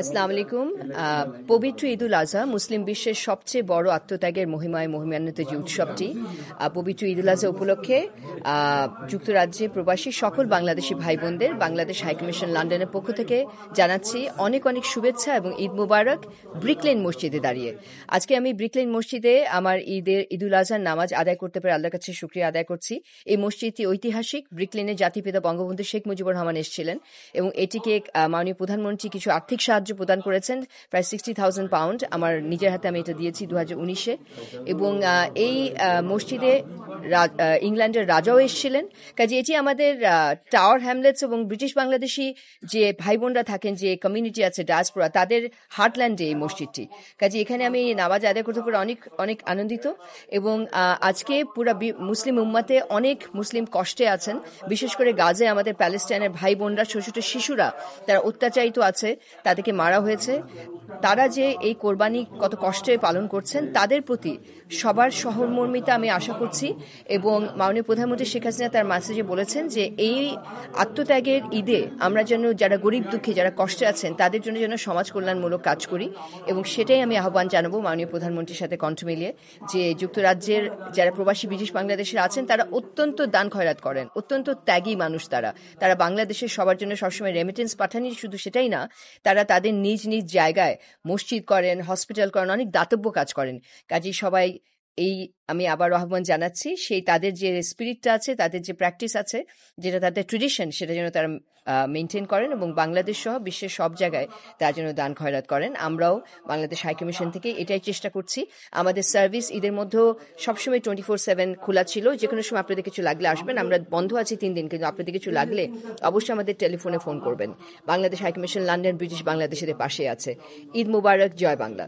আসসালামু আলাইকুম। পবিত্র ঈদুল আজহা মুসলিম বিশ্বের সবচেয়ে বড় আত্মত্যাগের মহিমান্বিত যে উৎসবটি, পবিত্র ঈদুল আজহা উপলক্ষে যুক্তরাজ্যে প্রবাসী সকল বাংলাদেশি ভাই বোনদের বাংলাদেশ হাইকমিশন লন্ডনের পক্ষ থেকে জানাচ্ছি অনেক অনেক শুভেচ্ছা এবং ঈদ মুবারক। ব্রিকলেন মসজিদে দাঁড়িয়ে আজকে আমি ব্রিকলেন মসজিদে আমার ঈদুল আজহার নামাজ আদায় করতে পেরে আল্লাহর কাছে শুকরিয়া আদায় করছি। এই মসজিদটি ঐতিহাসিক। ব্রিকলেনের জাতিপিতা বঙ্গবন্ধু শেখ মুজিবুর রহমান এসেছিলেন এবং এটিকে মাননীয় প্রধানমন্ত্রী কিছু আর্থিক সাহায্য প্রদান করেছেন, প্রায় 60,000 পাউন্ড। আমার নিজের হাতে আমি এটা দিয়েছি 2019-এ। এবং এই মসজিদে ইংল্যান্ডের রাজাও এসেছিলেন। কাজে এটি আমাদের টাওয়ার হ্যামলেটস এবং ব্রিটিশ বাংলাদেশি যে ভাই বোনরা থাকেন, যে কমিউনিটি আছে ডায়াসপোরা, তাদের হার্টল্যান্ডে এই মসজিদটি। কাজে এখানে আমি নামাজ আদায় করতে পারে অনেক অনেক আনন্দিত। এবং আজকে পুরা মুসলিম উম্মাতে অনেক মুসলিম কষ্টে আছেন, বিশেষ করে গাজে আমাদের প্যালেস্টাইনের ভাই বোনরা, ছোট ছোট শিশুরা তারা অত্যাচারিত আছে, তাদেরকে মারা হয়েছে। তারা যে এই কোরবানি কত কষ্টে পালন করছেন, তাদের প্রতি সবার সহমর্মিতা আমি আশা করছি। এবং মাননীয় প্রধানমন্ত্রী শেখ হাসিনা তার মেসেজে বলেছেন যে এই আত্মত্যাগের ঈদে আমরা যেন যারা গরিব দুঃখী, যারা কষ্টে আছেন, তাদের জন্য যেন সমাজ কল্যাণমূলক কাজ করি। এবং সেটাই আমি আহ্বান জানাবো মাননীয় প্রধানমন্ত্রীর সাথে কণ্ঠ মিলিয়ে, যে যুক্তরাজ্যের যারা প্রবাসী ব্রিটিশ বাংলাদেশের আছেন তারা অত্যন্ত দান খয়রাত করেন, অত্যন্ত ত্যাগী মানুষ। তারা বাংলাদেশের সবার জন্য সবসময় রেমিটেন্স পাঠানি, শুধু সেটাই না, তারা তাদের নিজ নিজ জায়গায় মসজিদ করেন, হসপিটাল করেন, অনেক দাতব্য কাজ করেন। কাজেই সবাই এই আমি আবার আহ্বান জানাচ্ছি, সেই তাদের যে স্পিরিটটা আছে, তাদের যে প্র্যাকটিস আছে, যেটা তাদের ট্রেডিশন, সেটা যেন তারা মেনটেন করেন এবং বাংলাদেশ সহ বিশ্বের সব জায়গায় তার জন্য দান খয়রাত করেন। আমরাও বাংলাদেশ হাইকমিশন থেকে এটাই চেষ্টা করছি। আমাদের সার্ভিস ঈদের মধ্যেও সবসময় 24/7 খোলা ছিল। যে কোনো সময় আপনাদের কিছু লাগলে আসবেন। আমরা বন্ধ আছি 3 দিন, কিন্তু আপনাদের কিছু লাগলে অবশ্যই আমাদের টেলিফোনে ফোন করবেন। বাংলাদেশ হাইকমিশন লন্ডন ব্রিটিশ বাংলাদেশিদের পাশে আছে। ঈদ মুবারক, জয় বাংলা।